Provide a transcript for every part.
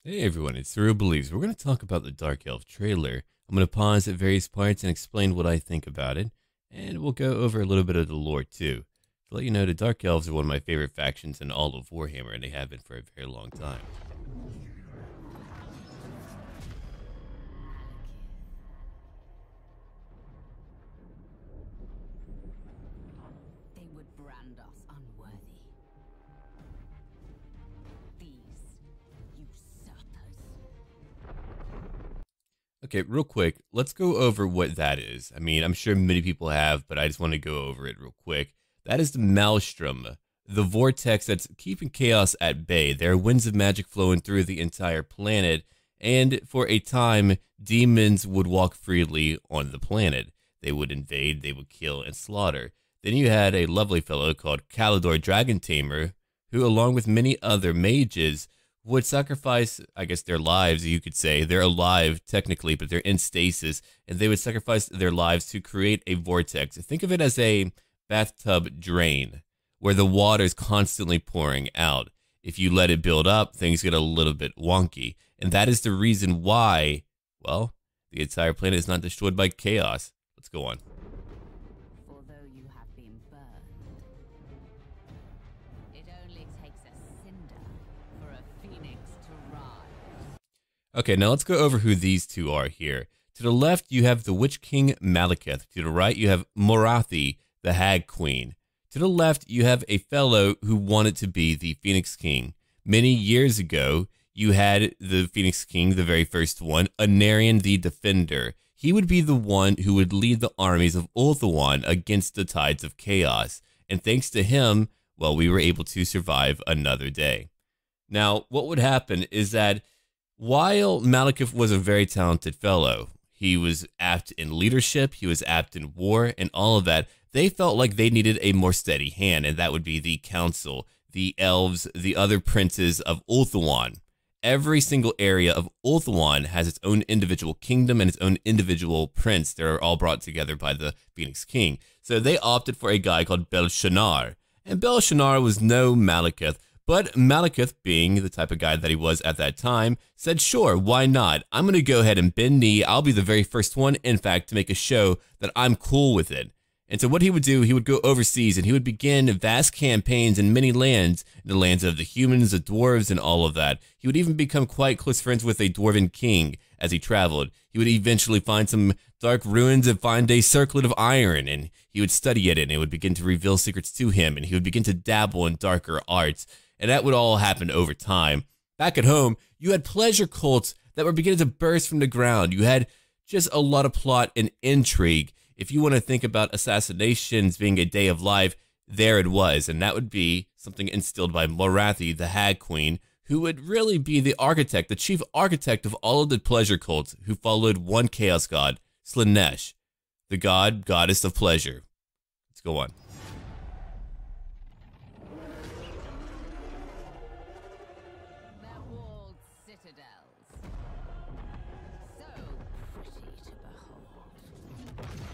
Hey everyone, it's SurrealBeliefs. We're going to talk about the Dark Elf trailer. I'm going to pause at various parts and explain what I think about it, and we'll go over a little bit of the lore too. To let you know, the Dark Elves are one of my favorite factions in all of Warhammer, and they have been for a very long time. They would brand us unworthy. These usurpers. Okay, real quick, let's go over what that is. I mean, I'm sure many people have, but I just want to go over it real quick. That is the Maelstrom, the vortex that's keeping chaos at bay. There are winds of magic flowing through the entire planet, and for a time, demons would walk freely on the planet. They would invade, they would kill, and slaughter. Then you had a lovely fellow called Kalidor Dragon Tamer, who, along with many other mages, would sacrifice, I guess, their lives, you could say. They're alive, technically, but they're in stasis, and they would sacrifice their lives to create a vortex. Think of it as a bathtub drain, where the water is constantly pouring out. If you let it build up, things get a little bit wonky. And that is the reason why, well, the entire planet is not destroyed by chaos. Let's go on. For though you have been burned, it only takes a cinder for a phoenix to rise. Okay, now let's go over who these two are here. To the left, you have the Witch King Malekith. To the right, you have Morathi, the Hag Queen. To the left, you have a fellow who wanted to be the Phoenix King. Many years ago, you had the Phoenix King, the very first one, Anarion the Defender. He would be the one who would lead the armies of Ulthuan against the tides of chaos. And thanks to him, well, we were able to survive another day. Now, what would happen is that while Malekith was a very talented fellow, he was apt in leadership, he was apt in war, and all of that, they felt like they needed a more steady hand, and that would be the council, the elves, the other princes of Ulthuan. Every single area of Ulthuan has its own individual kingdom and its own individual prince. They're all brought together by the Phoenix King. So they opted for a guy called Belshazzar. And Belshazzar was no Malekith, but Malekith, being the type of guy that he was at that time, said, sure, why not? I'm going to go ahead and bend knee. I'll be the very first one, in fact, to make a show that I'm cool with it. And so what he would do, he would go overseas and he would begin vast campaigns in many lands, the lands of the humans, the dwarves, and all of that. He would even become quite close friends with a dwarven king as he traveled. He would eventually find some dark ruins and find a circlet of iron, and he would study it, and it would begin to reveal secrets to him, and he would begin to dabble in darker arts. And that would all happen over time. Back at home, you had pleasure cults that were beginning to burst from the ground. You had just a lot of plot and intrigue. If you want to think about assassinations being a day of life, there it was. And that would be something instilled by Morathi, the Hag Queen, who would really be the architect, the chief architect of all of the pleasure cults who followed one chaos god, Slaanesh, the goddess of pleasure. Let's go on. Their walled citadels. So pretty to behold.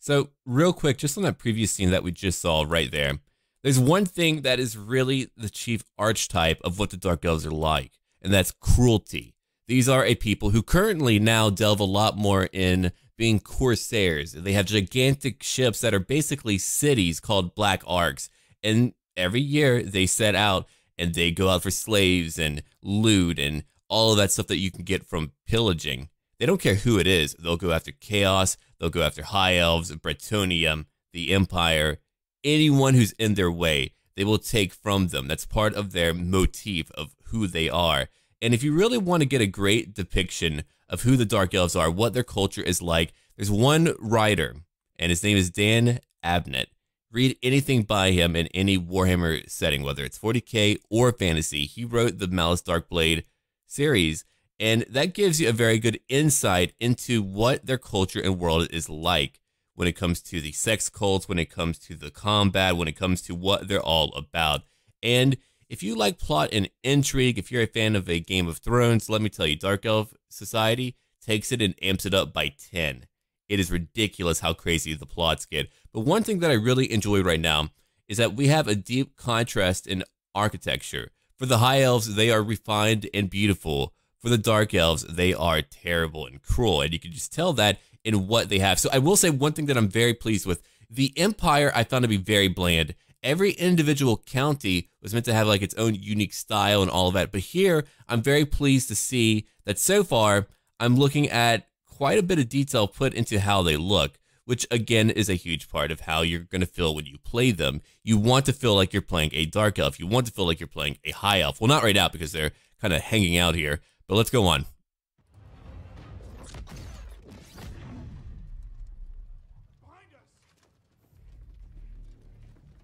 So real quick, just on that previous scene that we just saw right there, there's one thing that is really the chief archetype of what the Dark Elves are like, and that's cruelty. These are a people who currently now delve a lot more in being corsairs. They have gigantic ships that are basically cities called Black Arks, and every year they set out and they go out for slaves and loot and all of that stuff that you can get from pillaging. They don't care who it is. They'll go after Chaos, they'll go after High Elves, Bretonnia, the Empire, anyone who's in their way, they will take from them. That's part of their motif of who they are. And if you really want to get a great depiction of who the Dark Elves are, what their culture is like, there's one writer, and his name is Dan Abnett. Read anything by him in any Warhammer setting, whether it's 40k or fantasy. He wrote the Malice Darkblade series, and that gives you a very good insight into what their culture and world is like when it comes to the sex cults, when it comes to the combat, when it comes to what they're all about. And if you like plot and intrigue, if you're a fan of a Game of Thrones, let me tell you, Dark Elf Society takes it and amps it up by 10. It is ridiculous how crazy the plots get. But one thing that I really enjoy right now is that we have a deep contrast in architecture. For the High Elves, they are refined and beautiful. For the Dark Elves, they are terrible and cruel. And you can just tell that in what they have. So I will say one thing that I'm very pleased with. The Empire I found to be very bland. Every individual county was meant to have like its own unique style and all of that. But here, I'm very pleased to see that so far, I'm looking at quite a bit of detail put into how they look, which again is a huge part of how you're going to feel when you play them. You want to feel like you're playing a Dark Elf. You want to feel like you're playing a High Elf. Well, not right now because they're kind of hanging out here, but let's go on.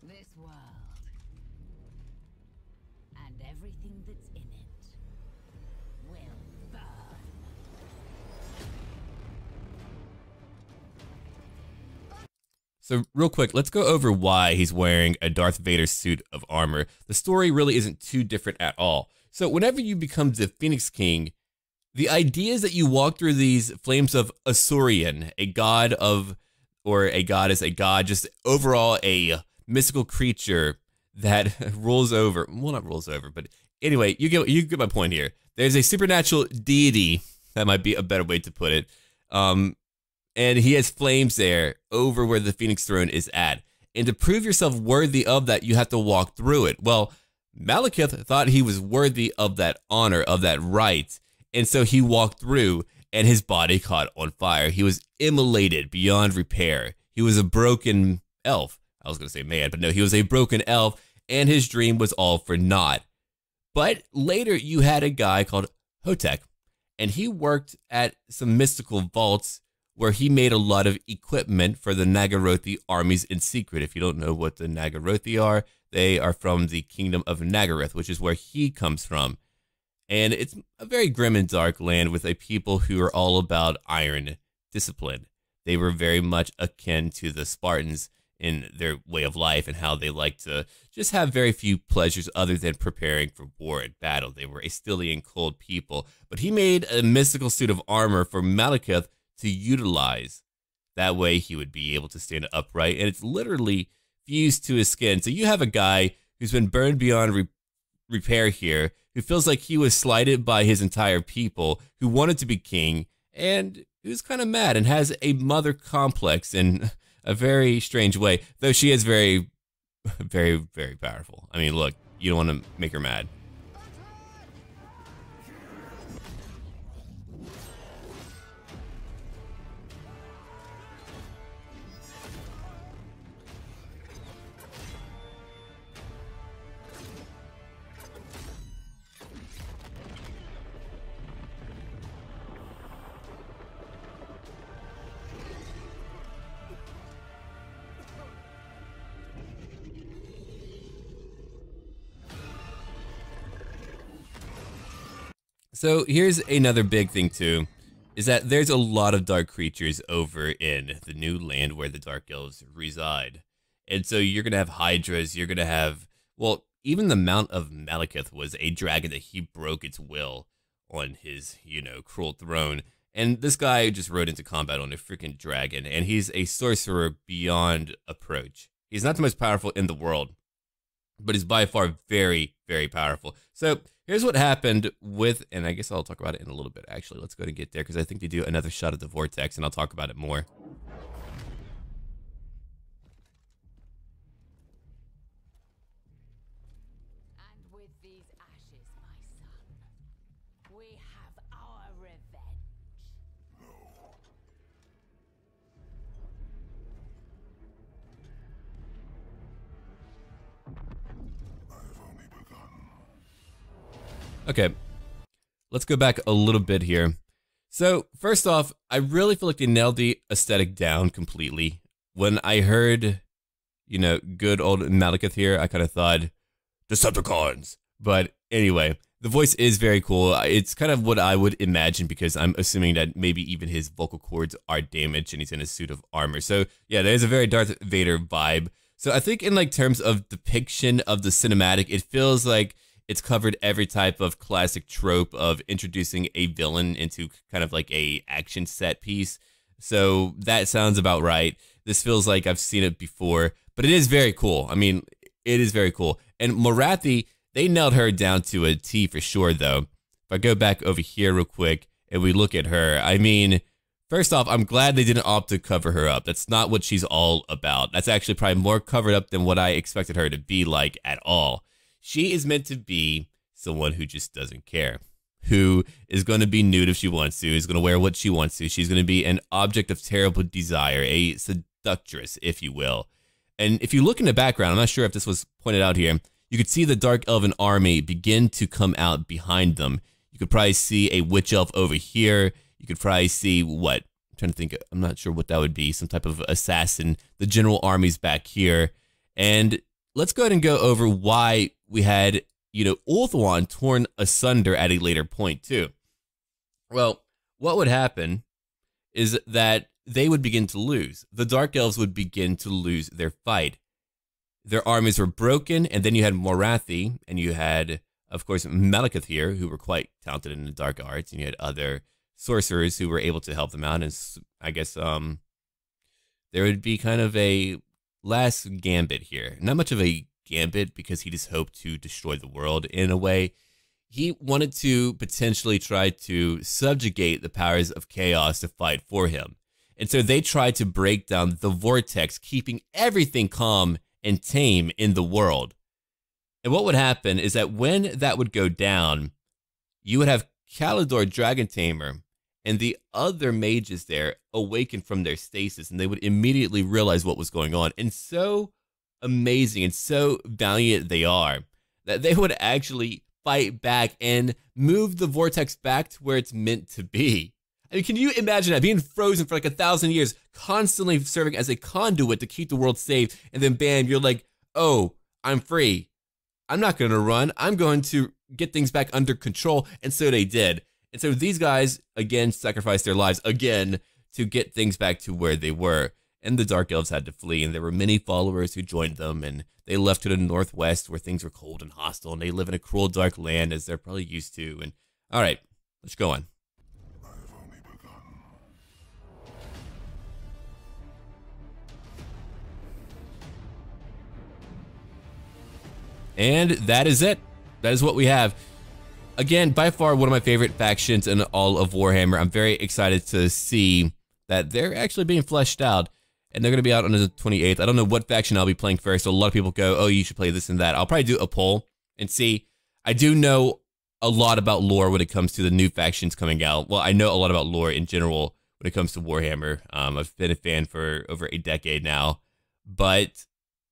This world and everything that's in it will burn. So real quick, let's go over why he's wearing a Darth Vader suit of armor. The story really isn't too different at all. So whenever you become the Phoenix King, the idea is that you walk through these flames of Asurian, a god of, or a goddess, a god, just overall a mystical creature that rolls over, well, not rolls over, but anyway, you get my point here. There's a supernatural deity, that might be a better way to put it, and he has flames there over where the Phoenix Throne is at. And to prove yourself worthy of that, you have to walk through it. Well, Malekith thought he was worthy of that honor, of that right, and so he walked through, and his body caught on fire. He was immolated beyond repair. He was a broken elf. I was going to say man, but no, he was a broken elf, and his dream was all for naught. But later, you had a guy called Hotek, and he worked at some mystical vaults where he made a lot of equipment for the Nagarothi armies in secret. If you don't know what the Nagarothi are, they are from the kingdom of Nagaroth, which is where he comes from. And it's a very grim and dark land with a people who are all about iron discipline. They were very much akin to the Spartans in their way of life and how they like to just have very few pleasures other than preparing for war and battle. They were a stilly and cold people. But he made a mystical suit of armor for Malekith to utilize. That way he would be able to stand upright, and it's literally fused to his skin. So you have a guy who's been burned beyond repair here, who feels like he was slighted by his entire people, who wanted to be king, and who's kind of mad and has a mother complex in a very strange way, though she is very, very, very powerful. I mean, look, you don't want to make her mad. So here's another big thing too, is that there's a lot of dark creatures over in the new land where the Dark Elves reside. And so you're going to have Hydras, you're going to have, well, even the Mount of Malekith was a dragon that he broke its will on his, cruel throne. And this guy just rode into combat on a freaking dragon, and he's a sorcerer beyond approach. He's not the most powerful in the world, but he's by far very, very powerful. So here's what happened with, and I guess I'll talk about it in a little bit, actually. Let's go and get there, because I think they do another shot of the vortex, and I'll talk about it more. And with these ashes, my son, we have our revenge. Okay, let's go back a little bit here. So first off, I really feel like they nailed the aesthetic down completely. When I heard, good old Malekith here, I kind of thought, Decepticons. But anyway, the voice is very cool. It's kind of what I would imagine, because I'm assuming that maybe even his vocal cords are damaged and he's in a suit of armor. So yeah, there's a very Darth Vader vibe. So I think in like terms of depiction of the cinematic, it feels like it's covered every type of classic trope of introducing a villain into kind of like a action set piece. So that sounds about right. This feels like I've seen it before, but it is very cool. I mean, it is very cool. And Morathi, they nailed her down to a T for sure, though. If I go back over here real quick and we look at her, I mean, first off, I'm glad they didn't opt to cover her up. That's not what she's all about. That's actually probably more covered up than what I expected her to be like at all. She is meant to be someone who just doesn't care, who is going to be nude if she wants to, is going to wear what she wants to. She's going to be an object of terrible desire, a seductress, if you will. And if you look in the background, I'm not sure if this was pointed out here, you could see the Dark Elven army begin to come out behind them. You could probably see a witch elf over here. You could probably see what? I'm trying to think. I'm not sure what that would be. Some type of assassin. The general army's back here. And let's go ahead and go over why we had, Ulthuan torn asunder at a later point, too. Well, what would happen is that they would begin to lose. The Dark Elves would begin to lose their fight. Their armies were broken, and then you had Morathi, and you had, of course, Malekith here, who were quite talented in the dark arts, and you had other sorcerers who were able to help them out, and I guess there would be kind of a last gambit here. Not much of a gambit, because he just hoped to destroy the world in a way. He wanted to potentially try to subjugate the powers of chaos to fight for him. And so they tried to break down the vortex, keeping everything calm and tame in the world. And what would happen is that when that would go down, you would have Kalidor Dragon Tamer and the other mages there awaken from their stasis, and they would immediately realize what was going on. And so amazing and so valiant they are that they would actually fight back and move the vortex back to where it's meant to be. I mean, can you imagine that? Being frozen for like 1,000 years, constantly serving as a conduit to keep the world safe, and then bam, you're like, oh, I'm free. I'm not going to run. I'm going to get things back under control. And so they did. And so these guys, again, sacrificed their lives again to get things back to where they were. And the Dark Elves had to flee, and there were many followers who joined them, and they left to the northwest where things were cold and hostile, and they live in a cruel, dark land as they're probably used to. And all right, let's go on. And that is it. That is what we have. Again, by far one of my favorite factions in all of Warhammer. I'm very excited to see that they're actually being fleshed out, and they're going to be out on the 28th. I don't know what faction I'll be playing first, so a lot of people go, oh, you should play this and that. I'll probably do a poll and see. I do know a lot about lore when it comes to the new factions coming out. Well, I know a lot about lore in general when it comes to Warhammer. I've been a fan for over a decade now, but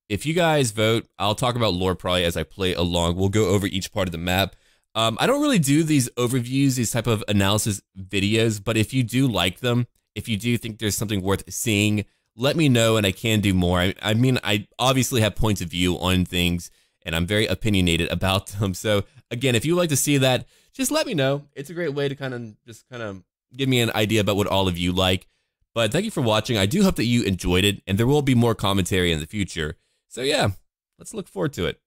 if you guys vote, I'll talk about lore probably as I play along. We'll go over each part of the map. I don't really do these overviews, these type of analysis videos, but if you do like them, if you do think there's something worth seeing, let me know and I can do more. I mean, I obviously have points of view on things and I'm very opinionated about them. So again, if you would like to see that, just let me know. It's a great way to kind of give me an idea about what all of you like. But thank you for watching. I do hope that you enjoyed it, and there will be more commentary in the future. So yeah, let's look forward to it.